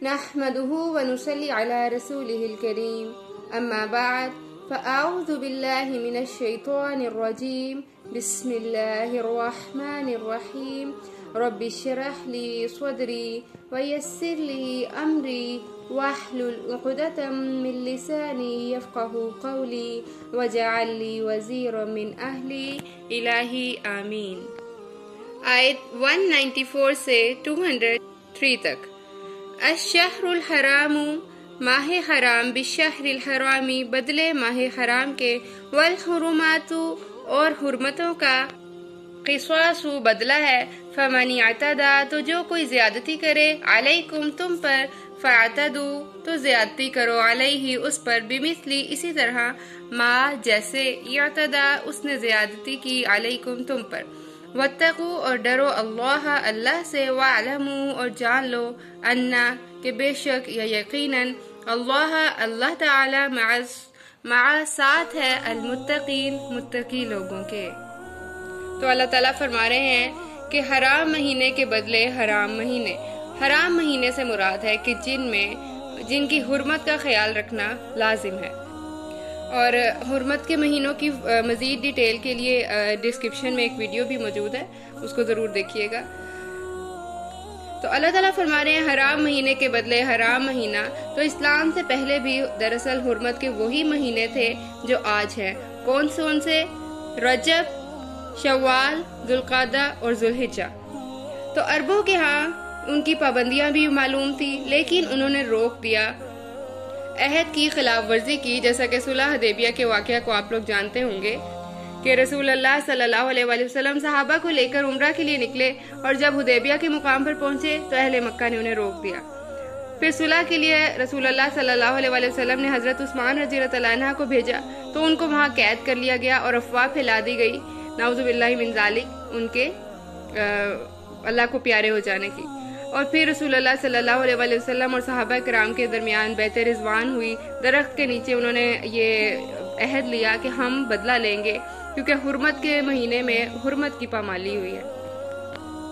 نحمده ونصلي على رسوله الكريم أما بعد فأعوذ بالله من الشيطان الرجيم بسم الله الرحمن الرحيم رب اشرح لي صدري ويسر لي أمري واحلل عقدة من لساني يفقه قولي واجعل لي وزيرا من أهلي إلهي آمین۔ آیت 194 سے 203 تک۔ الشہر الحرام ماہ حرام بالشہر الحرامی بدلے ماہ حرام کے، والحرمات اور حرمتوں کا، قصاص بدلہ ہے، فمن اعتدی تو جو کوئی زیادتی کرے، علیکم تم پر، فاعتدوا تو زیادتی کرو، علیہ اس پر، بمثلی اسی طرح، ما جیسے، اعتدی اس نے زیادتی کی، علیکم تم پر، واتقوا اور ڈرو اللہ اللہ سے، واعلموا اور جان لو، انا کہ بے شک یا یقیناً، اللہ تعالی مع ساتھ ہے، المتقین متقی لوگوں کے۔ تو اللہ تعالیٰ فرما رہے ہیں کہ حرام مہینے کے بدلے حرام مہینے سے مراد ہے کہ جن کی حرمت کا خیال رکھنا لازم ہے۔ اور حرمت کے مہینوں کی مزید ڈیٹیل کے لیے ڈسکرپشن میں ایک ویڈیو بھی موجود ہے، اس کو ضرور دیکھیے گا۔ تو اللہ تعالیٰ فرما رہے ہیں حرام مہینے کے بدلے حرام مہینہ، تو اسلام سے پہلے بھی دراصل حرمت کے وہی مہینے تھے جو آج ہیں۔ کون سے؟ رجب، شوال، ذوالقعدہ اور ذوالحجہ۔ تو عربوں کے ہاں ان کی پابندیاں بھی معلوم تھی، لیکن انہوں نے روک دیا، عہد کی خلاف ورزی کی، جیسا کہ صلح حدیبیہ کے واقعہ کو آپ لوگ جانتے ہوں گے کہ رسول اللہ صلی اللہ علیہ وآلہ وسلم صحابہ کو لے کر عمرہ کے لیے نکلے، اور جب حدیبیہ کے مقام پر پہنچے تو اہل مکہ نے انہیں روک دیا۔ پھر صلح کے لیے رسول اللہ صلی اللہ علیہ وآلہ وسلم نے حضرت عثمان رضی اللہ عنہ کو بھیجا، تو ان کو وہاں قید کر لیا گیا اور افواہ پھیلا دی گئی، نعوذ باللہ من ذالک، ان کے اللہ کو پیارے ہو جانے کی۔ اور پھر رسول اللہ صلی اللہ علیہ وآلہ وسلم اور صحابہ کرام کے درمیان بیعت رضوان ہوئی، درخت کے نیچے انہوں نے یہ عہد لیا کہ ہم بدلہ لیں گے، کیونکہ حرمت کے مہینے میں حرمت کی پامالی ہوئی ہے۔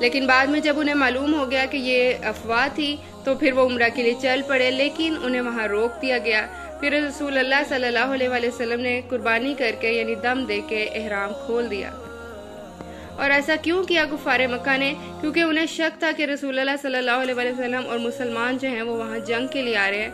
لیکن بعد میں جب انہیں معلوم ہو گیا کہ یہ افواہ تھی تو پھر وہ عمرہ کے لیے چل پڑے، لیکن انہیں وہاں روک دیا گیا۔ پھر رسول اللہ صلی اللہ علیہ وآلہ وسلم نے قربانی کر کے یعنی دم دے کے احرام کھول دیا۔ اور ایسا کیوں کیا کفار مکہ نے؟ کیونکہ انہیں شک تھا کہ رسول اللہ صلی اللہ علیہ وآلہ وسلم اور مسلمان جو ہیں وہ وہاں جنگ کے لیے آ رہے ہیں،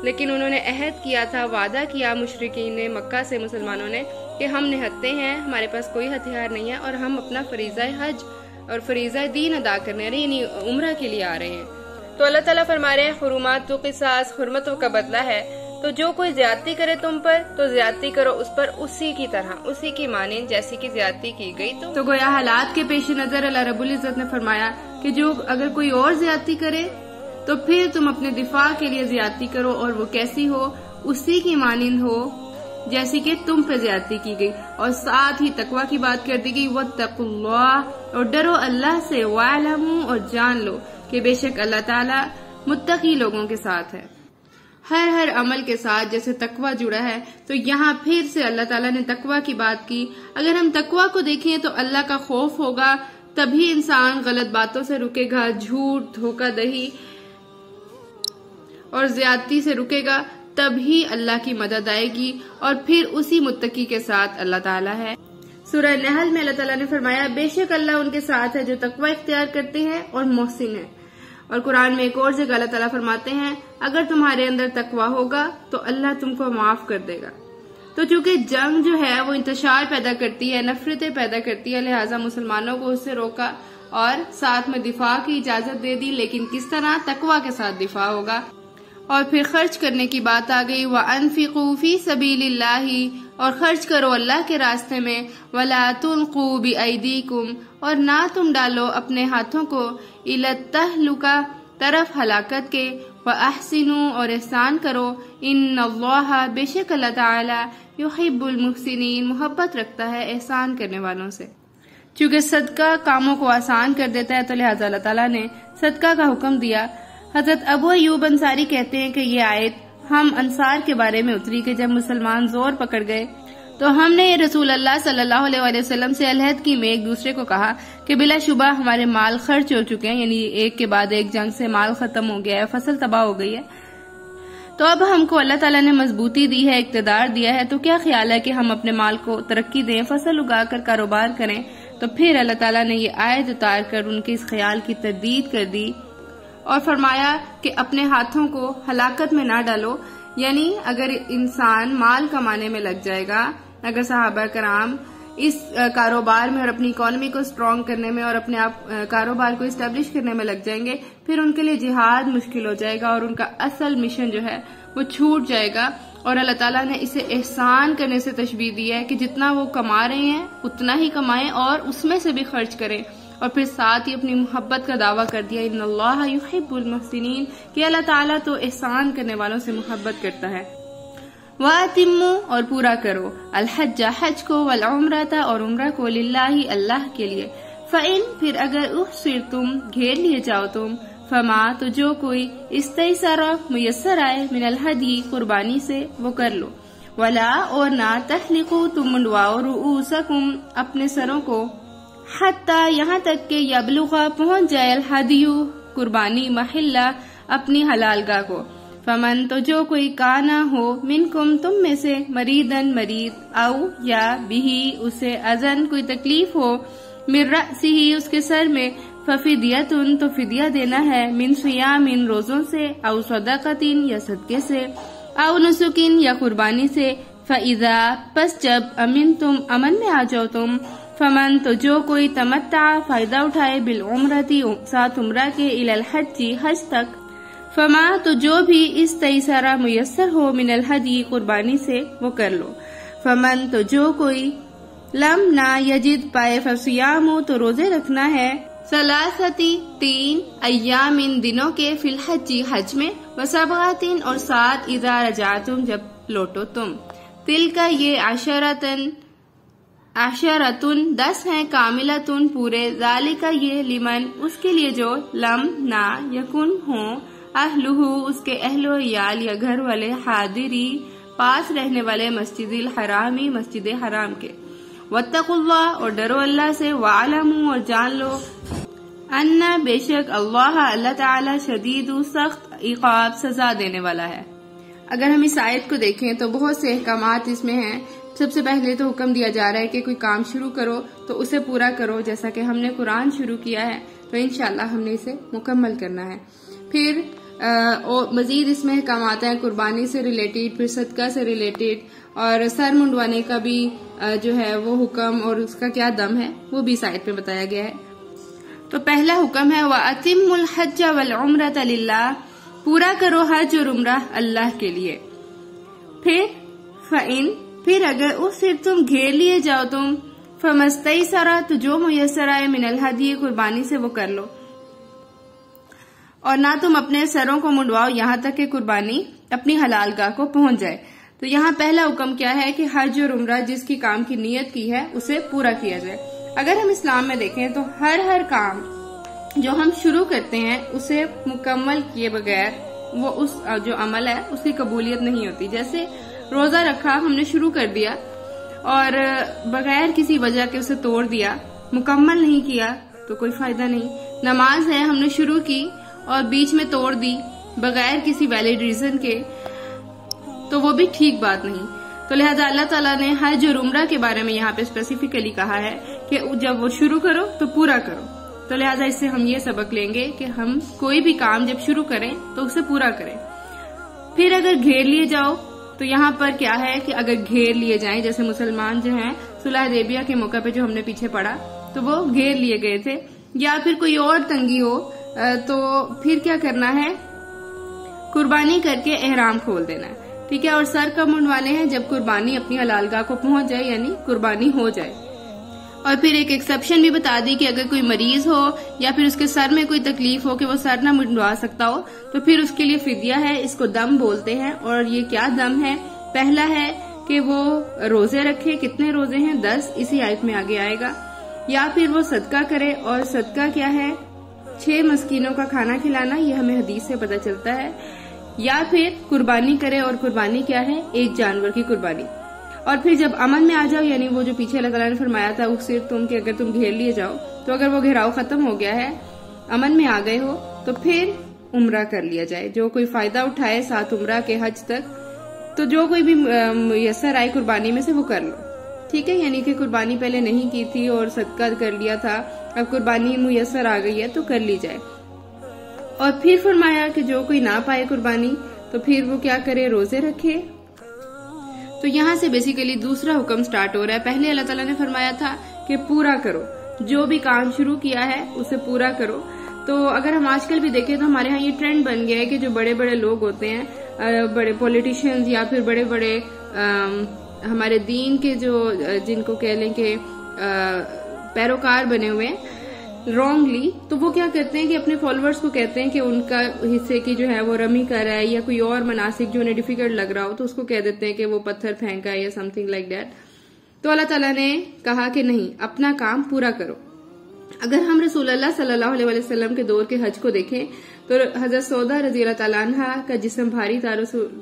لیکن انہوں نے عہد کیا تھا، وعدہ کیا مشرکین نے مکہ سے مسلمانوں نے کہ ہم نہتے ہیں، ہمارے پاس کوئی ہتھیار نہیں ہے، اور ہم اپنا فریضہ حج اور فریضہ دین ادا کرنے رہے، یعنی عمرہ کے لیے آ رہے ہیں۔ تو اللہ تعالیٰ فرما رہے ہیں حرمات تو قصاص، حرمتوں کا بدلہ ہے، تو جو کوئی زیادتی کرے تم پر تو زیادتی کرو اس پر اسی کی طرح، اسی کی مانند جیسی کی زیادتی کی گئی۔ تو گویا حالات کے پیش نظر اللہ رب العزت نے فرمایا کہ جو اگر کوئی اور زیادتی کرے تو پھر تم اپنے دفاع کے لیے زیادتی کرو، اور وہ کیسی ہو؟ اسی کی مانند ہو جیسی کہ تم پہ زیادتی کی گئی، اور ساتھ ہی تقوی کی بات کر دی گئی، واتقوا اللہ، اور ڈرو اللہ سے، واعلموا اور جان لو کہ بے شک اللہ تعالی متقی لوگوں کے ساتھ ہے۔ ہر عمل کے ساتھ جیسے تقوی جڑا ہے، تو یہاں پھر سے اللہ تعالیٰ نے تقوی کی بات کی۔ اگر ہم تقوی کو دیکھیں تو اللہ کا خوف ہوگا، تبھی انسان غلط باتوں سے رکے گا، جھوٹ، دھوکہ دہی اور زیادتی سے رکے گا، تبھی اللہ کی مدد آئے گی، اور پھر اسی متقی کے ساتھ اللہ تعالیٰ ہے۔ سورہ نحل میں اللہ تعالیٰ نے فرمایا بے شک اللہ ان کے ساتھ ہے جو تقوی اختیار کرتے ہیں اور محسن ہیں۔ اور قرآن میں ایک اور جگہ اللہ تعالیٰ فرماتے ہیں اگر تمہارے اندر تقوی ہوگا تو اللہ تم کو معاف کر دے گا۔ تو چونکہ جنگ جو ہے وہ انتشار پیدا کرتی ہے، نفرتیں پیدا کرتی ہے، لہٰذا مسلمانوں کو اس سے روکا اور ساتھ میں دفاع کی اجازت دے دی، لیکن کس طرح؟ تقوی کے ساتھ دفاع ہوگا۔ اور پھر خرچ کرنے کی بات آ گئی، وَأَنفِقُوا فِي سَبِيلِ اللَّهِ، اور خرچ کرو اللہ کے راستے میں، وَلَا تُلْقُوا بِأَيْدِيكُمْ، اور نہ تم ڈالو اپنے ہاتھوں کو، إِلَى التَّهْلُكَةِ، طرف ہلاکت کے، وَأَحْسِنُوا، اور احسان کرو، إِنَّ اللَّهَ، بے شک اللہ تعالی، يُحِبُّ الْمُحْسِنِينَ، محبت رکھتا ہے احسان کرنے والوں سے۔ چونکہ صدقہ کاموں کو آسان کر دیتا ہے تو لہٰذا اللہ تعالیٰ نے صدقہ کا حکم دیا۔ حضرت ابو ایوب انصاری کہتے ہیں کہ یہ آیت ہم انصار کے بارے میں اتری کہ جب مسلمان زور پکڑ گئے تو ہم نے رسول اللہ صلی اللہ علیہ وسلم سے علیحدگی میں ایک دوسرے کو کہا کہ بلا شبہ ہمارے مال خرچ ہو چکے ہیں، یعنی ایک کے بعد ایک جنگ سے مال ختم ہو گیا ہے، فصل تباہ ہو گئی ہے، تو اب ہم کو اللہ تعالیٰ نے مضبوطی دی ہے، اقتدار دیا ہے، تو کیا خیال ہے کہ ہم اپنے مال کو ترقی دیں، فصل اگا کر کاروبار کریں؟ تو پھر اللہ تعالیٰ نے یہ آیت اتار کر ان کے اس خیال کی تردید کر دی اور فرمایا کہ اپنے ہاتھوں کو ہلاکت میں نہ ڈالو، یعنی اگر انسان مال کمانے میں لگ جائے گا، اگر صحابہ کرام اس کاروبار میں اور اپنی اکانومی کو سٹرونگ کرنے میں اور اپنے آپ کاروبار کو اسٹیبلش کرنے میں لگ جائیں گے، پھر ان کے لیے جہاد مشکل ہو جائے گا اور ان کا اصل مشن جو ہے وہ چھوٹ جائے گا۔ اور اللہ تعالیٰ نے اسے احسان کرنے سے تشبیہ دی ہے کہ جتنا وہ کما رہے ہیں اتنا ہی کمائیں اور اس میں سے بھی خرچ کریں، اور پھر ساتھ ہی اپنی محبت کا دعویٰ کر دیا ان اللہ یحب المحسنین، کہ اللہ تعالیٰ تو احسان کرنے والوں سے محبت کرتا ہے۔ وَأَتِمُّوا اور پورا کرو، الحج حج کو، والعمرۃ اور عمرہ کو، للہ اللہ کے لیے، فَإِن پھر اگر احصرتم گھیر لیے جاؤ تم، فما تو جو کوئی استیسر میسر آئے، من الہدی قربانی سے وہ کر لو، ولا اور نہ تحلقوا تم منڈواؤ، رؤوسکم اپنے سروں کو، حتی یہاں تک کہ یبلغ پہنچ جائے، الہدی قربانی، محلہ اپنی حلال گاہ کو، فمن تو جو کوئی کانا ہو، منکم تم میں سے، مریدن مرید، او یا بھی اسے اذن کوئی تکلیف ہو، من رأسہ اس کے سر میں، ففدیتن تو فدیہ دینا ہے، من صیام روزوں سے، او صدقتن یا صدقے سے، او نسکن یا قربانی سے، فاذا پس جب امنتم امن میں آ جاؤ تم، فمن تو جو کوئی تمتع فائدہ اٹھائے، بالعمرتی ساتھ عمرہ کے، الی الحج حج تک، فما تو جو بھی استیسرا میسر ہو، من الہدی قربانی سے وہ کر لو، فمن تو جو کوئی لم نہ یجد پائے، فصیام تو روزے رکھنا ہے، ثلاثتی 3 ایام دنوں کے، فی الحج حج میں، وسبعۃ اور 7 اذا رجعتم جب لوٹو تم، تل کا یہ عشرتن 10 ہیں، کاملتن پورے، ذالک یہ لمن اس کے لیے جو لم نہ یکن ہوں، اہلہ اس کے اہل و عیال یا گھر والے، حاضری پاس رہنے والے، مسجد الحرامی مسجد حرام کے، واتقوا اللہ اور ڈرو اللہ سے، وعلموا اور جان لو، ان بے شک اللہ تعالی شدید سخت عقاب سزا دینے والا ہے۔ اگر ہم اس آیت کو دیکھیں تو بہت سے احکامات اس میں ہیں۔ سب سے پہلے تو حکم دیا جا رہا ہے کہ کوئی کام شروع کرو تو اسے پورا کرو، جیسا کہ ہم نے قرآن شروع کیا ہے تو انشاءاللہ ہم نے اسے مکمل کرنا ہے۔ پھر مزید اس میں احکامات ہیں قربانی سے ریلیٹڈ، پھر صدقہ سے ریلیٹڈ، اور سر منڈوانے کا بھی جو ہے وہ حکم اور اس کا کیا دم ہے وہ بھی اس آیت میں بتایا گیا ہے۔ تو پہلا حکم ہے وَأَتِمُّوا الْحَجَّ وَالْعُمْرَةَ لِلَّهِ، پورا کرو حج اور عمرہ اللہ کے لیے۔ پھر فَإِن پھر اگر اس سے تم گھیر لیے جاؤ تم، فَمَسْتَيْسَرَ تو جو میسر آئے، من الہدی قربانی سے وہ کر لو، اور نہ تم اپنے سروں کو منڈواؤ یہاں تک کہ قربانی اپنی حلال گاہ کو پہنچ جائے۔ تو یہاں پہلا حکم کیا ہے کہ حج اور عمرہ جس کی کام کی نیت کی ہے اسے پورا کیا جائے۔ اگر ہم اسلام میں دیکھیں تو ہر کام جو ہم شروع کرتے ہیں اسے مکمل کیے بغیر وہ اس جو عمل ہے اس کی قبولیت نہیں ہوتی۔ جیسے روزہ رکھا ہم نے شروع کر دیا اور بغیر کسی وجہ کے اسے توڑ دیا، مکمل نہیں کیا تو کوئی فائدہ نہیں۔ نماز ہے ہم نے شروع کی اور بیچ میں توڑ دی بغیر کسی ویلڈ ریزن کے تو وہ بھی ٹھیک بات نہیں۔ تو لہذا اللہ تعالیٰ نے حج اور عمرہ کے بارے میں یہاں پہ اسپیسیفکلی کہا ہے کہ جب وہ شروع کرو تو پورا کرو۔ تو لہذا اس سے ہم یہ سبق لیں گے کہ ہم کوئی بھی کام جب شروع کریں تو اسے پورا کریں۔ پھر اگر گھیر لیے جاؤ تو یہاں پر کیا ہے کہ اگر گھیر لیے جائیں، جیسے مسلمان جو ہیں صلح حدیبیہ کے موقع پہ جو ہم نے پیچھے پڑھا تو وہ گھیر لیے گئے تھے، یا پھر کوئی اور تنگی ہو تو پھر کیا کرنا ہے، قربانی کر کے احرام کھول دینا ہے، ٹھیک ہے، اور سر کب منڈوانے ہیں جب قربانی اپنی حلال گاہ کو پہنچ جائے، یعنی قربانی ہو جائے۔ اور پھر ایک ایکسیپشن بھی بتا دی کہ اگر کوئی مریض ہو یا پھر اس کے سر میں کوئی تکلیف ہو کہ وہ سر نہ منڈوا سکتا ہو تو پھر اس کے لیے فدیہ ہے، اس کو دم بولتے ہیں۔ اور یہ کیا دم ہے؟ پہلا ہے کہ وہ روزے رکھے، کتنے روزے ہیں؟ 10، اسی آیت میں آگے آئے گا، یا پھر وہ صدقہ کرے، اور صدقہ کیا ہے؟ 6 مسکینوں کا کھانا کھلانا، یہ ہمیں حدیث سے پتہ چلتا ہے، یا پھر قربانی کرے، اور قربانی کیا ہے؟ ایک جانور کی قربانی۔ اور پھر جب امن میں آ جاؤ، یعنی وہ جو پیچھے اللہ تعالیٰ نے فرمایا تھا صرف تم کہ اگر تم گھیر لیے جاؤ، تو اگر وہ گھیراؤ ختم ہو گیا ہے، امن میں آ گئے ہو، تو پھر عمرہ کر لیا جائے۔ جو کوئی فائدہ اٹھائے 7 عمرہ کے حج تک، تو جو کوئی بھی میسر آئے قربانی میں سے وہ کر لو، ٹھیک ہے؟ یعنی کہ قربانی پہلے نہیں کی تھی اور صدقہ کر لیا تھا، اب قربانی میسر آ گئی ہے تو کر لی جائے۔ اور پھر فرمایا کہ جو کوئی نہ پائے قربانی تو پھر وہ کیا کرے؟ روزے رکھے۔ تو یہاں سے بیسیکلی دوسرا حکم سٹارٹ ہو رہا ہے۔ پہلے اللہ تعالیٰ نے فرمایا تھا کہ پورا کرو، جو بھی کام شروع کیا ہے اسے پورا کرو۔ تو اگر ہم آج کل بھی دیکھیں تو ہمارے ہاں یہ ٹرینڈ بن گیا ہے کہ جو بڑے بڑے لوگ ہوتے ہیں، بڑے پولیٹیشینز یا پھر بڑے بڑے ہمارے دین کے جو جن کو کہہ لیں کہ پیروکار بنے ہوئے ہیں رانگلی، تو وہ کیا کرتے ہیں کہ اپنے فالوورز کو کہتے ہیں کہ ان کا حصے کی جو ہے وہ رمی کر رہا ہے، یا کوئی اور مناسک جو انہیں ڈیفیکلٹ لگ رہا ہو تو اس کو کہہ دیتے ہیں کہ وہ پتھر پھینکا ہے یا سم تھنگ لائک دیٹ۔ تو اللہ تعالیٰ نے کہا کہ نہیں، اپنا کام پورا کرو۔ اگر ہم رسول اللہ صلی اللہ علیہ وسلم کے دور کے حج کو دیکھیں تو حضرت سودا رضی اللہ تعالیٰ عنہ کا جسم بھاری تھا،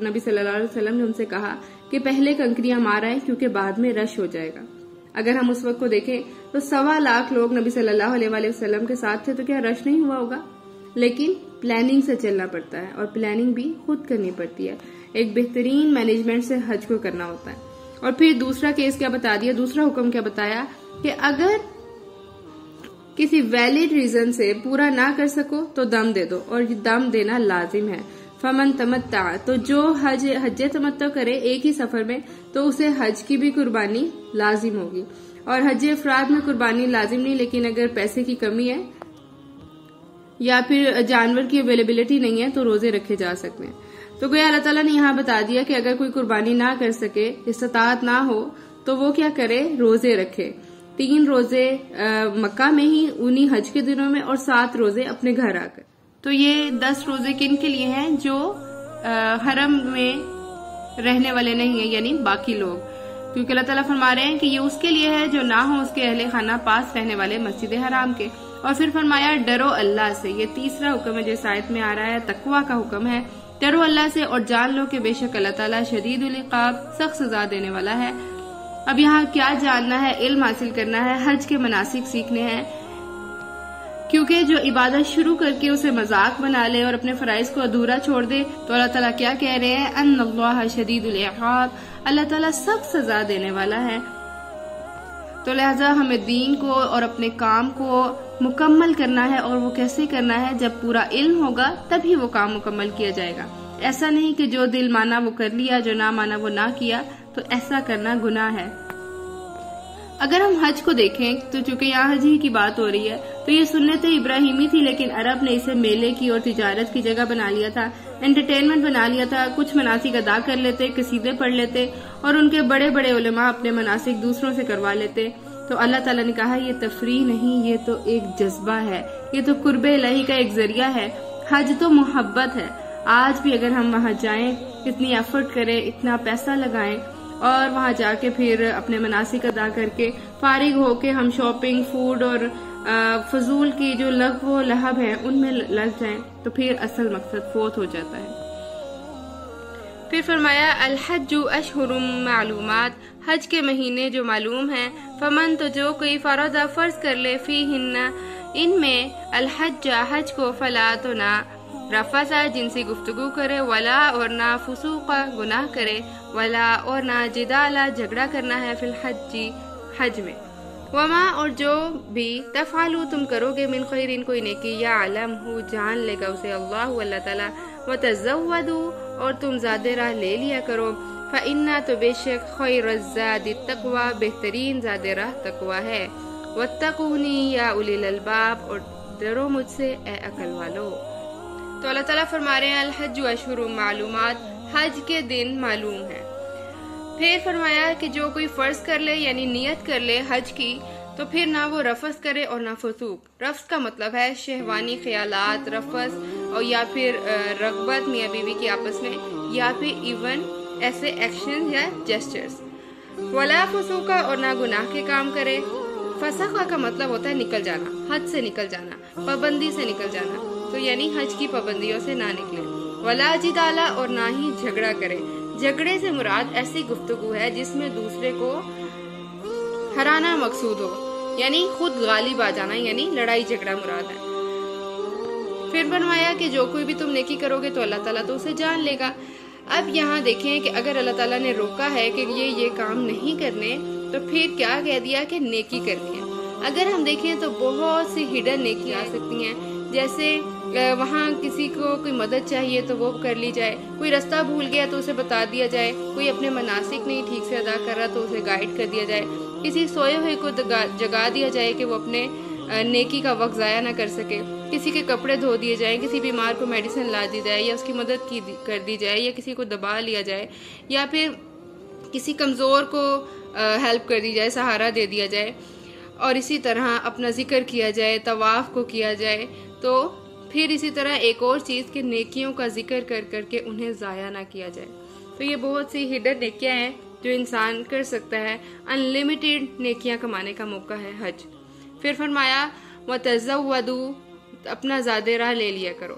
نبی صلی اللہ علیہ وسلم نے ان سے کہا کہ پہلے کنکریاں مار آئیں کیونکہ بعد میں رش ہو جائے گا۔ اگر ہم اس وقت کو دیکھیں تو 1.25 لاکھ لوگ نبی صلی اللہ علیہ وسلم کے ساتھ تھے، تو کیا رش نہیں ہوا ہوگا؟ لیکن پلاننگ سے چلنا پڑتا ہے، اور پلاننگ بھی خود کرنی پڑتی ہے، ایک بہترین مینجمنٹ سے حج کو کرنا ہوتا ہے۔ اور پھر دوسرا کیس کیا بتا دیا، دوسرا حکم کیا بتایا کہ اگر کسی ویلڈ ریزن سے پورا نہ کر سکو تو دم دے دو، اور یہ دم دینا لازم ہے۔ فمن تمتع، تو جو حج تمتع کرے ایک ہی سفر میں تو اسے حج کی بھی قربانی لازم ہوگی۔ اور حج افراد میں قربانی لازم نہیں، لیکن اگر پیسے کی کمی ہے یا پھر جانور کی اویلیبلٹی نہیں ہے تو روزے رکھے جا سکتے ہیں۔ تو گویا اللہ تعالیٰ نے یہاں بتا دیا کہ اگر کوئی قربانی نہ کر سکے، استطاعت نہ ہو، تو وہ کیا کرے؟ روزے رکھے۔ 3 روزے مکہ میں ہی انہی حج کے دنوں میں، اور 7 روزے اپنے گھر آ کر۔ تو یہ 10 روزے کن کے لیے ہیں؟ جو حرم میں رہنے والے نہیں ہیں، یعنی باقی لوگ، کیونکہ اللہ تعالیٰ فرما رہے ہیں کہ یہ اس کے لیے ہے جو نہ ہو اس کے اہل خانہ پاس رہنے والے مسجد حرام کے۔ اور پھر فرمایا ڈرو اللہ سے، یہ تیسرا حکم ہے جو اس آیت میں آ رہا ہے، تقویٰ کا حکم ہے۔ ڈرو اللہ سے اور جان لو کہ بے شک اللہ تعالیٰ شدید العقاب، سخت سزا دینے والا ہے۔ اب یہاں کیا جاننا ہے؟ علم حاصل کرنا ہے، حج کے مناسک سیکھنے ہیں، کیونکہ جو عبادت شروع کر کے اسے مذاق بنا لے اور اپنے فرائض کو ادھورا چھوڑ دے تو اللہ تعالیٰ کیا کہہ رہے ہیں؟ ان اللہ شدید العقاب، اللہ تعالیٰ سخت سزا دینے والا ہے۔ تو لہٰذا ہمیں دین کو اور اپنے کام کو مکمل کرنا ہے، اور وہ کیسے کرنا ہے؟ جب پورا علم ہوگا تبھی وہ کام مکمل کیا جائے گا۔ ایسا نہیں کہ جو دل مانا وہ کر لیا، جو نہ مانا وہ نہ کیا، تو ایسا کرنا گناہ ہے۔ اگر ہم حج کو دیکھیں تو چونکہ یہاں حج ہی کی بات ہو رہی ہے، تو یہ سنت ابراہیمی تھی، لیکن عرب نے اسے میلے کی اور تجارت کی جگہ بنا لیا تھا، انٹرٹینمنٹ بنا لیا تھا۔ کچھ مناسک ادا کر لیتے، قصیدے پڑھ لیتے، اور ان کے بڑے بڑے علماء اپنے مناسک دوسروں سے کروا لیتے۔ تو اللہ تعالیٰ نے کہا یہ تفریح نہیں، یہ تو ایک جذبہ ہے، یہ تو قرب الہی کا ایک ذریعہ ہے۔ حج تو محبت ہے۔ آج بھی اگر ہم وہاں جائیں، اتنی ایفرٹ کریں، اتنا پیسہ لگائیں، اور وہاں جا کے پھر اپنے مناسک ادا کر کے فارغ ہو کے ہم شاپنگ، فوڈ اور فضول کی جو لغو و لہب ہیں ان میں لگ جائیں، تو پھر اصل مقصد فوت ہو جاتا ہے۔ پھر فرمایا الحج اشہر معلومات، حج کے مہینے جو معلوم ہیں، فمن تو جو کوئی فرض کر لے فیہن ان میں، الحج حج کو، فلا تو نہ رفثا جنسی گفتگو کرے، ولا اور نہ فسوق گناہ کرے، ولا اور نہ جدالا جھگڑا کرنا ہے، فی الحج حج میں، وما اور جو بھی تفعلوا تم کرو گے، من خیر کوئی نیکی، یعلم ہو جان لے گا اسے اللہ اللہ تعالیٰ، وتزودوا اور تم زیادہ راہ لے لیا کرو، فإنا تو بے شک خیر الزاد التقوی بہترین زیادہ راہ تقوی ہے، واتقونی یا اولی الالباب اور ڈرو مجھ سے اے عقل والو۔ تو اللہ تعالیٰ فرما رہے ہیں الحج اشہر معلومات، حج کے دن معلوم ہے۔ پھر فرمایا کہ جو کوئی فرض کر لے یعنی نیت کر لے حج کی، تو پھر نہ وہ رفث کرے اور نہ فسوق۔ رفث کا مطلب ہے شہوانی خیالات، رفث، اور یا پھر رغبت میاں بیوی کی آپس میں، یا پھر ایون ایسے ایکشن یا جیسچرز۔ ولا فسوق اور نہ گناہ کے کام کرے۔ فسق کا مطلب ہوتا ہے نکل جانا، حد سے نکل جانا، پابندی سے نکل جانا، تو یعنی حج کی پابندیوں سے نہ نکلے۔ ولا جدالا اور نہ ہی جھگڑا کرے، جھگڑے سے مراد ایسی گفتگو ہے جس میں دوسرے کو ہرانا مقصود ہو، یعنی خود غالب آ جانا، یعنی لڑائی جھگڑا مراد ہے۔ پھر فرمایا کہ جو کوئی بھی تم نیکی کرو گے تو اللہ تعالیٰ تو اسے جان لے گا۔ اب یہاں دیکھیں کہ اگر اللہ تعالیٰ نے روکا ہے کہ یہ کام نہیں کرنے، تو پھر کیا کہہ دیا کہ نیکی کرنی ہے۔ اگر ہم دیکھیں تو بہت سی ہڈن نیکی آ سکتی ہیں، جیسے وہاں کسی کو کوئی مدد چاہیے تو وہ کر لی جائے، کوئی رستہ بھول گیا تو اسے بتا دیا جائے، کوئی اپنے مناسک نہیں ٹھیک سے ادا کر رہا تو اسے گائیڈ کر دیا جائے، کسی سوئے ہوئے کو جگا دیا جائے کہ وہ اپنے نیکی کا وقت ضائع نہ کر سکے، کسی کے کپڑے دھو دیے جائیں، کسی بیمار کو میڈیسن لا دی جائے یا اس کی مدد کر دی جائے، یا کسی کو دبا لیا جائے، یا پھر کسی کمزور کو ہیلپ کر دی جائے، سہارا دے دیا جائے، اور اسی طرح اپنا ذکر کیا جائے، طواف کو کیا جائے۔ تو پھر اسی طرح ایک اور چیز کہ نیکیوں کا ذکر کر کے انہیں ضائع نہ کیا جائے۔ تو یہ بہت سی ہڈن نیکیاں ہیں جو انسان کر سکتا ہے۔ انلیمیٹڈ نیکیاں کمانے کا موقع ہے حج۔ پھر فرمایا وَتَزَوَّدُوا، اپنا زاد راہ لے لیا کرو۔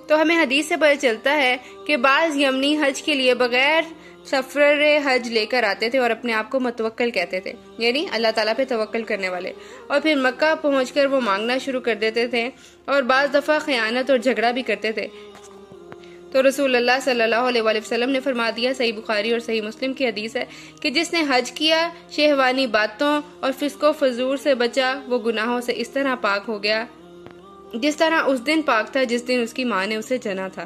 تو ہمیں حدیث سے پتہ چلتا ہے کہ بعض یمنی حج کے لیے بغیر سفر حج لے کر آتے تھے اور اپنے آپ کو متوکل کہتے تھے، یعنی اللہ تعالیٰ پہ توکل کرنے والے، اور پھر مکہ پہنچ کر وہ مانگنا شروع کر دیتے تھے، اور بعض دفعہ خیانت اور جھگڑا بھی کرتے تھے۔ تو رسول اللہ صلی اللہ علیہ وآلہ وسلم نے فرما دیا، صحیح بخاری اور صحیح مسلم کی حدیث ہے کہ جس نے حج کیا، شہوانی باتوں اور فسق و فجور سے بچا، وہ گناہوں سے اس طرح پاک ہو گیا جس طرح اس دن پاک تھا جس دن اس کی ماں نے اسے جنا تھا۔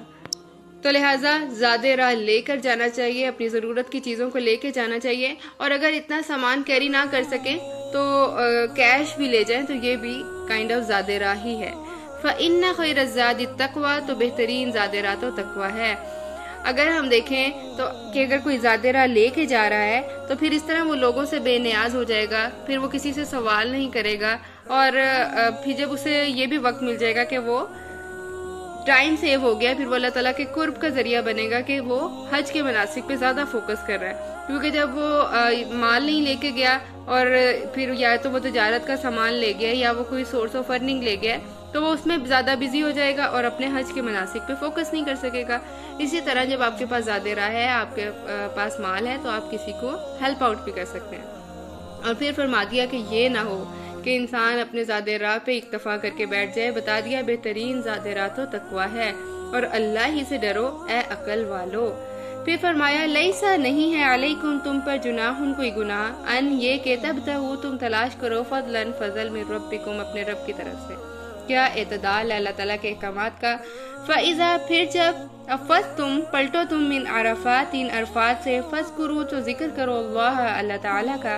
تو لہٰذا زاد راہ لے کر جانا چاہیے، اپنی ضرورت کی چیزوں کو لے کے جانا چاہیے، اور اگر اتنا سامان کیری نہ کر سکیں تو کیش بھی لے جائیں، تو یہ بھی کائنڈ آف زاد راہ ہی ہے۔ فَإِنَّ خَيْرَ الزَّادِ التَّقْوَىٰ، تو بہترین زاد راہ تو تقویٰ ہے۔ اگر ہم دیکھیں تو کہ اگر کوئی زاد راہ لے کے جا رہا ہے تو پھر اس طرح وہ لوگوں سے بے نیاز ہو جائے گا، پھر وہ کسی سے سوال نہیں کرے گا، اور پھر جب اسے یہ بھی وقت مل جائے گا کہ وہ ٹائم سیو ہو گیا، پھر وہ اللہ تعالیٰ کے قرب کا ذریعہ بنے گا کہ وہ حج کے مناسک پہ زیادہ فوکس کر رہا ہے، کیونکہ جب وہ مال نہیں لے کے گیا اور پھر یا تو وہ تجارت کا سامان لے گیا یا وہ کوئی سورس آف ارننگ لے گیا، تو وہ اس میں زیادہ بزی ہو جائے گا اور اپنے حج کے مناسک پہ فوکس نہیں کر سکے گا۔ اسی طرح جب آپ کے پاس زاد راہ ہے، آپ کے پاس مال ہے، تو آپ کسی کو ہیلپ آؤٹ بھی کر سکتے ہیں۔ اور پھر فرما دیا کہ یہ نہ ہو کہ انسان اپنے زاد راہ پہ اکتفا کر کے بیٹھ جائے، بتا دیا بہترین زاد راہ تو تقویٰ ہے، اور اللہ ہی سے ڈرو اے عقل والو۔ پھر فرمایا لیسا، نہیں ہے، علیکم، تم پر، جناحن، کوئی گناہ، ان، یہ کہ تبتغوا، تم تلاش کرو، فضلاً، فضل، من ربکم، اپنے رب کی طرف سے۔ کیا اعتدال ہے اللہ تعالیٰ کے احکامات کا۔ فَإِذَا، پھر جب، افضتم، پلٹو تم، من عرفات، ان عرفات سے، فاذکروا، تو ذکر کرو، اللہ، اللہ تعالیٰ کا،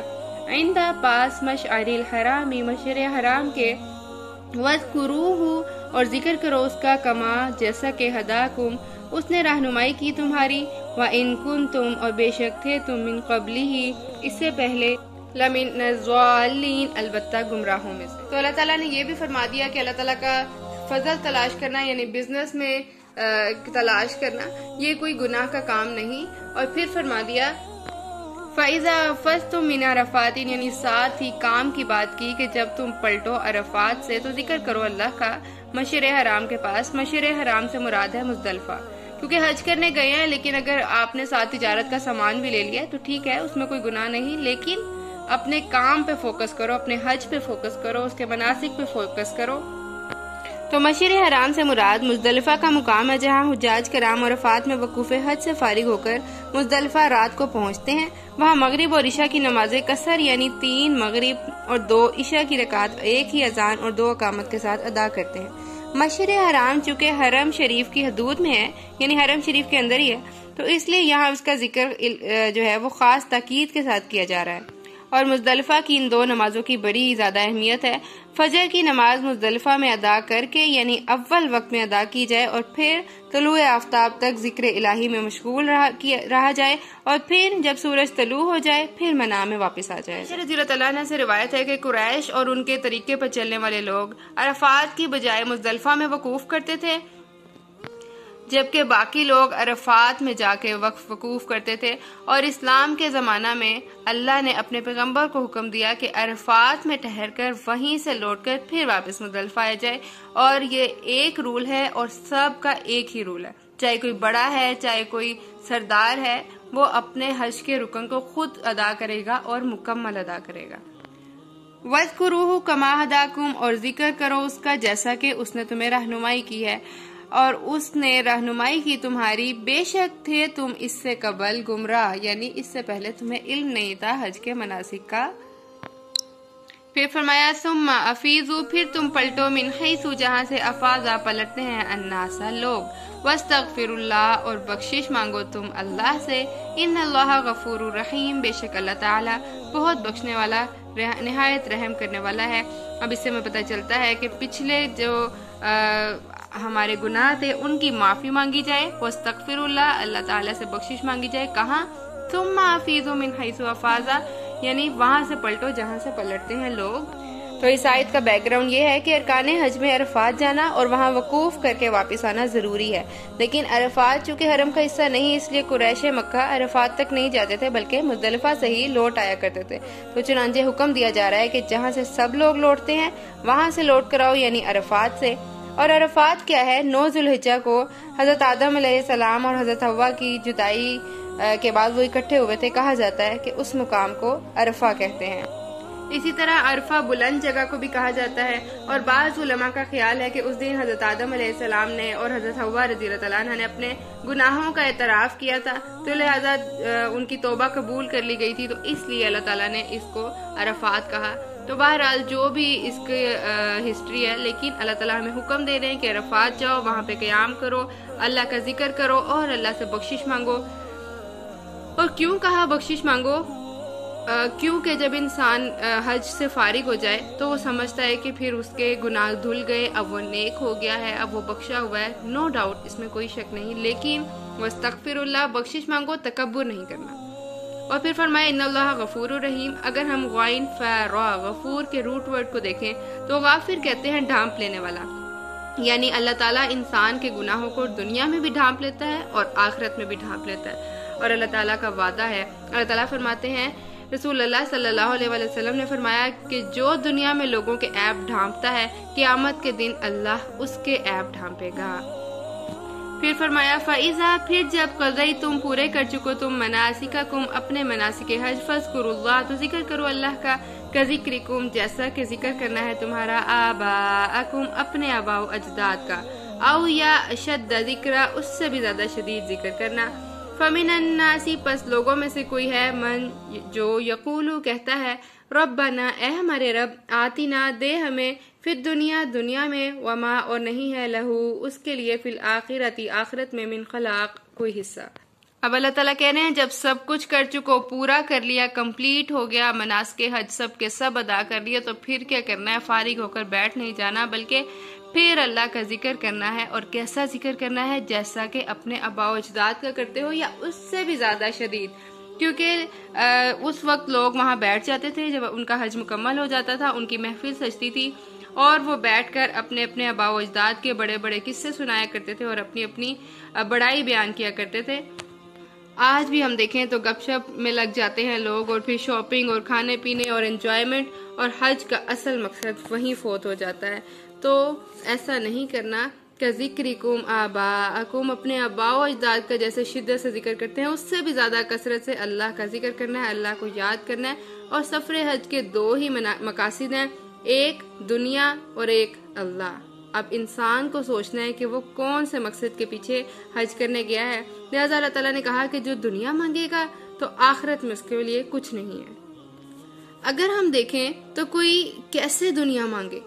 عند، پاس، مشعر الحرام، مشعر حرام کے، وَاذْكُرُوهُ، اور ذکر کرو اس کا، کما، جیسا کہ ہداکم، اس نے رہنمائی کی تمہاری، وَإِن كُنتُمْ، اور بے شک تھے تم، من قبلہ، اس سے پہلے، لمن الضالین، البتہ گمراہوں میں سے۔ تو اللہ تعالیٰ نے یہ بھی فرما دیا کہ اللہ تعالیٰ کا فضل تلاش کرنا، یعنی بزنس میں تلاش کرنا، یہ کوئی گناہ کا کام نہیں۔ اور پھر فرما دیا فَإِذَا أَفَضْتُم مِّنْ عَرَفَاتٍ، یعنی ساتھ ہی کام کی بات کی کہ جب تم پلٹو عرفات سے، تو ذکر کرو اللہ کا، مشعر حرام کے پاس۔ مشعر حرام سے مراد ہے مزدلفہ، کیونکہ حج کرنے گئے ہیں، لیکن اگر آپ نے ساتھ تجارت کا سامان بھی لے لیا تو ٹھیک ہے، اس میں کوئی گناہ نہیں، لیکن اپنے کام پہ فوکس کرو، اپنے حج پہ فوکس کرو، اس کے مناسک پہ فوکس کرو۔ تو مشعر حرام سے مراد مزدلفہ کا مقام ہے، جہاں حجاج کرام عرفات میں وقوف حج سے فارغ ہو کر مزدلفہ رات کو پہنچتے ہیں۔ وہاں مغرب اور عشاء کی نمازیں قصر، یعنی 3 مغرب اور 2 عشاء کی رکعت ایک ہی اذان اور 2 اقامت کے ساتھ ادا کرتے ہیں۔ مشعر حرام چونکہ حرم شریف کی حدود میں ہے، یعنی حرم شریف کے اندر ہی ہے، تو اس لیے یہاں اس کا ذکر جو ہے وہ خاص تاکید کے ساتھ کیا جا رہا ہے۔ اور مزدلفہ کی ان 2 نمازوں کی بڑی زیادہ اہمیت ہے۔ فجر کی نماز مزدلفہ میں ادا کر کے، یعنی اول وقت میں ادا کی جائے، اور پھر طلوع آفتاب تک ذکر الہی میں مشغول رہا جائے، اور پھر جب سورج طلوع ہو جائے پھر منام میں واپس آ جائے۔ رضی اللہ تعالیٰ عنہ سے روایت ہے کہ قریش اور ان کے طریقے پر چلنے والے لوگ عرفات کی بجائے مزدلفہ میں وقوف کرتے تھے، جبکہ باقی لوگ عرفات میں جا کے وقوف کرتے تھے۔ اور اسلام کے زمانہ میں اللہ نے اپنے پیغمبر کو حکم دیا کہ عرفات میں ٹھہر کر وہیں سے لوٹ کر پھر واپس مزدلفہ آ جائے، اور یہ ایک رول ہے اور سب کا ایک ہی رول ہے۔ چاہے کوئی بڑا ہے چاہے کوئی سردار ہے، وہ اپنے حج کے رکن کو خود ادا کرے گا اور مکمل ادا کرے گا۔ وَاذْكُرُوهُ كَمَا هَدَاكُمْ، اور ذکر کرو اس کا جیسا کہ اس نے تمہیں رہنمائی کی ہے، اور اس نے رہنمائی کی تمہاری، بے شک تھے تم اس سے قبل گمراہ، یعنی اس سے پہلے تمہیں علم نہیں تھا حج کے مناسک کا۔ پھر فرمایا ثم افیضوا، پھر تم پلٹو من حیث، جہاں سے افاضا پلٹتے ہیں الناس لوگ، واستغفروا اللہ، اور بخشش مانگو تم اللہ سے، ان اللہ غفور رحیم، بے شک اللہ تعالی بہت بخشنے والا نہایت رحم کرنے والا ہے۔ اب اس سے ہمیں پتہ چلتا ہے کہ پچھلے جو ہمارے گناہ تھے ان کی معافی مانگی جائے، واستغفروا اللہ، اللہ تعالیٰ سے بخشش مانگی جائے، کہاں؟ ثم افیضوا من حیث افاضا، یعنی وہاں سے پلٹو جہاں سے پلٹتے ہیں لوگ۔ تو اس آیت کا بیک گراؤنڈ یہ ہے کہ ارکان حج میں عرفات جانا اور وہاں وقوف کر کے واپس آنا ضروری ہے، لیکن عرفات چونکہ حرم کا حصہ نہیں، اس لیے قریش مکہ عرفات تک نہیں جاتے تھے بلکہ مزدلفہ سے ہی لوٹ آیا کرتے تھے۔ تو چنانچہ حکم دیا جا رہا ہے کہ جہاں سے سب لوگ لوٹتے ہیں وہاں سے لوٹ کر آؤ، یعنی عرفات سے۔ اور عرفات کیا ہے؟ 9 ذوالحجہ کو حضرت آدم علیہ السلام اور حضرت حوا کی جدائی کے بعد وہ اکٹھے ہوئے تھے، کہا جاتا ہے کہ اس مقام کو عرفہ کہتے ہیں۔ اسی طرح عرفہ بلند جگہ کو بھی کہا جاتا ہے، اور بعض علماء کا خیال ہے کہ اس دن حضرت آدم علیہ السلام نے اور حضرت حوا رضی اللہ عنہ نے اپنے گناہوں کا اعتراف کیا تھا، تو لہذا ان کی توبہ قبول کر لی گئی تھی، تو اس لیے اللہ تعالیٰ نے اس کو عرفات کہا۔ تو بہرحال جو بھی اس کی ہسٹری ہے، لیکن اللہ تعالیٰ ہمیں حکم دے رہے ہیں کہ عرفات جاؤ، وہاں پہ قیام کرو، اللہ کا ذکر کرو اور اللہ سے بخشش مانگو۔ اور کیوں کہا بخشش مانگو؟ کیونکہ جب انسان حج سے فارغ ہو جائے تو وہ سمجھتا ہے کہ پھر اس کے گناہ دھل گئے، اب وہ نیک ہو گیا ہے، اب وہ بخشا ہوا ہے، نو ڈاؤٹ، اس میں کوئی شک نہیں، لیکن واستغفر اللہ، بخشش مانگو، تکبر نہیں کرنا۔ اور پھر فرمایا ان اللہ غفور الرحیم۔ اگر ہم غائن فا غفور کے روٹ ورڈ کو دیکھیں تو غافر کہتے ہیں ڈھانپ لینے والا، یعنی اللہ تعالیٰ انسان کے گناہوں کو دنیا میں بھی ڈھانپ لیتا ہے اور آخرت میں بھی ڈھانپ لیتا ہے، اور اللہ تعالیٰ کا وعدہ ہے۔ اللہ تعالیٰ فرماتے ہیں، رسول اللہ صلی اللہ علیہ وسلم نے فرمایا کہ جو دنیا میں لوگوں کے عیب ڈھانپتا ہے، قیامت کے دن اللہ اس کے عیب ڈھانپے گا۔ پھر فرمایا فَإِذَا، پھر جب قضی تم پورے کر چکو تم مناسککم، اپنے مناسک حج، فاذکروا اللہ، تو ذکر کرو اللہ کا، کذکرکم، جیسا کہ ذکر کرنا ہے تمہارا آباءکم، اپنے آباء و اجداد کا، او یا اشد ذکرا، اس سے بھی زیادہ شدید ذکر کرنا۔ فَمِنَ النَّاسِ، پس لوگوں میں سے کوئی ہے، من جو یقولو کہتا ہے، ربنا، اے ہمارے رب، آتنا، دے ہمیں، فی الدنیا، دنیا میں، وما، اور نہیں ہے، لہو، اس کے لیے، فی الآخرتی، آخرت میں، من خلاق، کوئی حصہ۔ اب اللہ تعالیٰ کہہ رہے ہیں جب سب کچھ کر چکو، پورا کر لیا، کمپلیٹ ہو گیا، مناسک حج سب کے سب ادا کر لیا، تو پھر کیا کرنا ہے؟ فارغ ہو کر بیٹھ نہیں جانا، بلکہ پھر اللہ کا ذکر کرنا ہے۔ اور کیسا ذکر کرنا ہے؟ جیسا کہ اپنے آباء و اجداد کا کرتے ہو، یا اس سے بھی زیادہ شدید، کیونکہ اس وقت لوگ وہاں بیٹھ جاتے تھے جب ان کا حج مکمل ہو جاتا تھا، ان کی محفل سجتی تھی، اور وہ بیٹھ کر اپنے اپنے آباء و اجداد کے بڑے بڑے قصے سنایا کرتے تھے اور اپنی اپنی بڑائی بیان کیا کرتے تھے۔ آج بھی ہم دیکھیں تو گپ شپ میں لگ جاتے ہیں لوگ، اور پھر شاپنگ اور کھانے پینے اور انجوائمنٹ، اور حج کا اصل مقصد وہیں فوت ہو جاتا ہے۔ تو ایسا نہیں کرنا۔ کذکرکم آباءکم، اپنے آباء و اجداد کا جیسے شدت سے ذکر کرتے ہیں، اس سے بھی زیادہ کثرت سے اللہ کا ذکر کرنا ہے، اللہ کو یاد کرنا ہے۔ اور سفر حج کے 2 ہی مقاصد ہیں، ایک دنیا اور ایک اللہ۔ اب انسان کو سوچنا ہے کہ وہ کون سے مقصد کے پیچھے حج کرنے گیا ہے، لہذا اللہ تعالیٰ نے کہا کہ جو دنیا مانگے گا تو آخرت میں اس کے لیے کچھ نہیں ہے۔ اگر ہم دیکھیں تو کوئی کیسے دنیا مانگے؟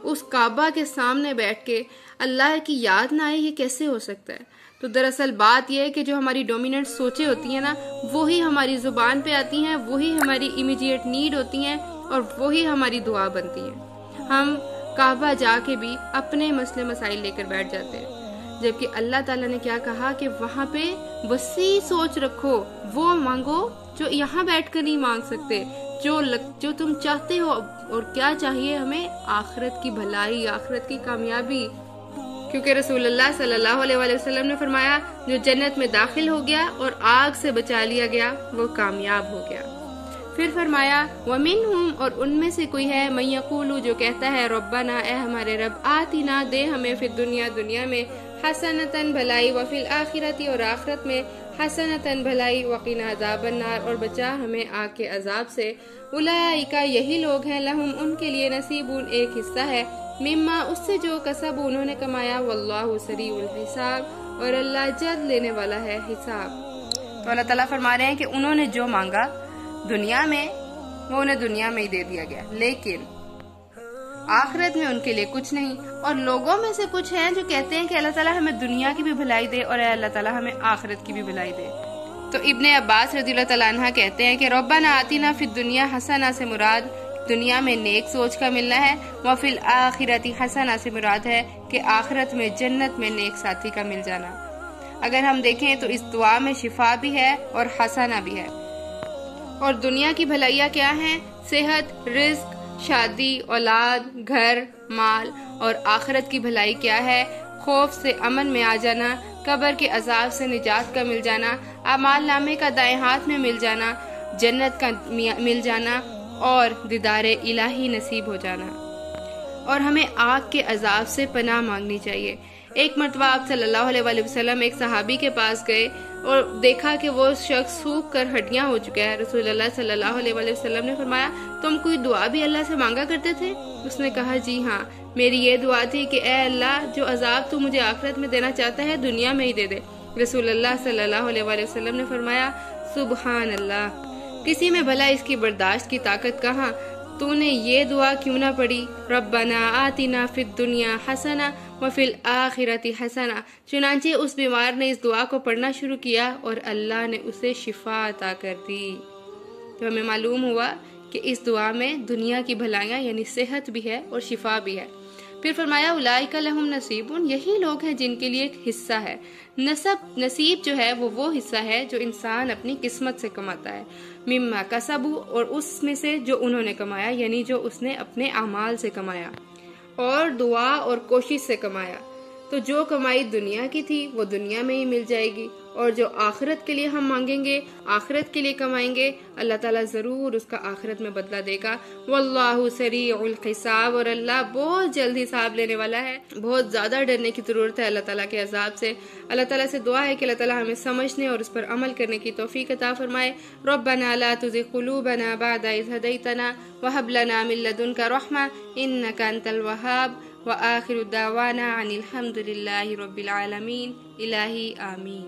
اس کعبہ کے سامنے بیٹھ کے اللہ کی یاد نہ آئے، یہ کیسے ہو سکتا ہے؟ تو دراصل بات یہ ہے کہ جو ہماری ڈومیننٹ سوچیں ہوتی ہیں نا، وہی ہماری زبان پہ آتی ہیں، وہی ہماری امیڈیٹ نیڈ ہوتی ہیں، اور وہی ہماری دعا بنتی ہے۔ ہم کعبہ جا کے بھی اپنے مسئلے مسائل لے کر بیٹھ جاتے ہیں، جبکہ اللہ تعالیٰ نے کیا کہا کہ وہاں پہ وسیع سوچ رکھو، وہ مانگو جو یہاں بیٹھ کر نہیں مانگ سکتے، جو تم چاہتے ہو۔ اور کیا چاہیے ہمیں؟ آخرت کی بھلائی، آخرت کی کامیابی، کیونکہ رسول اللہ صلی اللہ علیہ وسلم نے فرمایا جو جنت میں داخل ہو گیا اور آگ سے بچا لیا گیا وہ کامیاب ہو گیا۔ پھر فرمایا وَمِنْهُمْ، اور ان میں سے کوئی ہے، مَن یقول، جو کہتا ہے ربنا، اے ہمارے رب، آتنا، دے ہمیں، فی الدنیا، دنیا میں، حسنتاً بھلائی وفی الآخرتی اور آخرت میں حسنتاً بھلائی وقنا عذاب النار اور بچا ہمیں آگ کے عذاب سے۔ اولئک یہی لوگ ہیں لہم ان کے لیے نصیبون ایک حصہ ہے مما اس سے جو کسب انہوں نے کمایا واللہ سریع الحساب اور اللہ جلد لینے والا ہے حساب۔ تو اللہ تعالیٰ فرما رہے ہیں کہ انہوں نے جو مانگا دنیا میں وہ انہیں دنیا میں ہی دے دیا گیا، لیکن آخرت میں ان کے لیے کچھ نہیں۔ اور لوگوں میں سے کچھ ہیں جو کہتے ہیں کہ اللہ تعالیٰ ہمیں دنیا کی بھی بھلائی دے اور اللہ تعالیٰ ہمیں آخرت کی بھی بھلائی دے۔ تو ابن عباس رضی اللہ تعالیٰ عنہ کہتے ہیں کہ ربنا آتنا فی الدنیا حسنہ سے مراد دنیا میں نیک سوچ کا ملنا ہے، وفی الآخرۃ حسنہ سے مراد ہے کہ آخرت میں جنت میں نیک ساتھی کا مل جانا۔ اگر ہم دیکھیں تو اس دعا میں شفا بھی ہے اور حسنہ بھی ہے۔ اور دنیا کی بھلائیاں کیا ہیں؟ صحت، رزق، شادی، اولاد، گھر، مال۔ اور آخرت کی بھلائی کیا ہے؟ خوف سے امن میں آ جانا، قبر کے عذاب سے نجات کا مل جانا، اعمال نامے کا دائیں ہاتھ میں مل جانا، جنت کا مل جانا اور دیدار الہی نصیب ہو جانا۔ اور ہمیں آگ کے عذاب سے پناہ مانگنی چاہیے۔ ایک مرتبہ آپ صلی اللہ علیہ وآلہ وسلم ایک صحابی کے پاس گئے اور دیکھا کہ وہ شخص سوکھ کر ہڈیاں ہو چکا ہے۔ رسول اللہ صلی اللہ علیہ وآلہ وسلم نے فرمایا تم کوئی دعا بھی اللہ سے مانگا کرتے تھے؟ اس نے کہا جی ہاں، میری یہ دعا تھی کہ اے اللہ جو عذاب تو مجھے آخرت میں دینا چاہتا ہے دنیا میں ہی دے دے۔ رسول اللہ صلی اللہ علیہ وآلہ وسلم نے فرمایا سبحان اللہ، کسی میں بھلا اس کی برداشت کی طاقت کہاں؟ تو نے یہ دعا کیوں نہ پڑھی؟ ربنا آتنا فی الدنیا حسنہ وفی الآخرۃ حسنہ۔ چنانچہ اس بیمار نے اس دعا کو پڑھنا شروع کیا اور اللہ نے اسے شفا عطا کر دی۔ تو ہمیں معلوم ہوا کہ اس دعا میں دنیا کی بھلائیاں یعنی صحت بھی ہے اور شفا بھی ہے۔ پھر فرمایا اولئک لہم نصیبون، یہی لوگ ہیں جن کے لیے ایک حصہ ہے۔ نصیب جو ہے وہ حصہ ہے جو انسان اپنی قسمت سے کماتا ہے، مما کسبوا، اور اس میں سے جو انہوں نے کمایا یعنی جو اس نے اپنے اعمال سے کمایا اور دعا اور کوشش سے کمایا۔ تو جو کمائی دنیا کی تھی وہ دنیا میں ہی مل جائے گی، اور جو آخرت کے لیے ہم مانگیں گے، آخرت کے لیے کمائیں گے، اللہ تعالیٰ ضرور اس کا آخرت میں بدلہ دے گا۔ واللہ سریع الحساب، اور اللہ بہت جلد حساب لینے والا ہے۔ بہت زیادہ ڈرنے کی ضرورت ہے اللہ تعالیٰ کے عذاب سے۔ اللہ تعالیٰ سے دعا ہے کہ اللہ تعالیٰ ہمیں سمجھنے اور اس پر عمل کرنے کی توفیق عطا فرمائے۔ ربنا لا تزغ قلوبنا بعد اذ هديتنا وهب لنا من لدنك رحمة انك انت الوهاب وآخر دعوانا عن الحمد لله رب العالمين۔ الہی آمین۔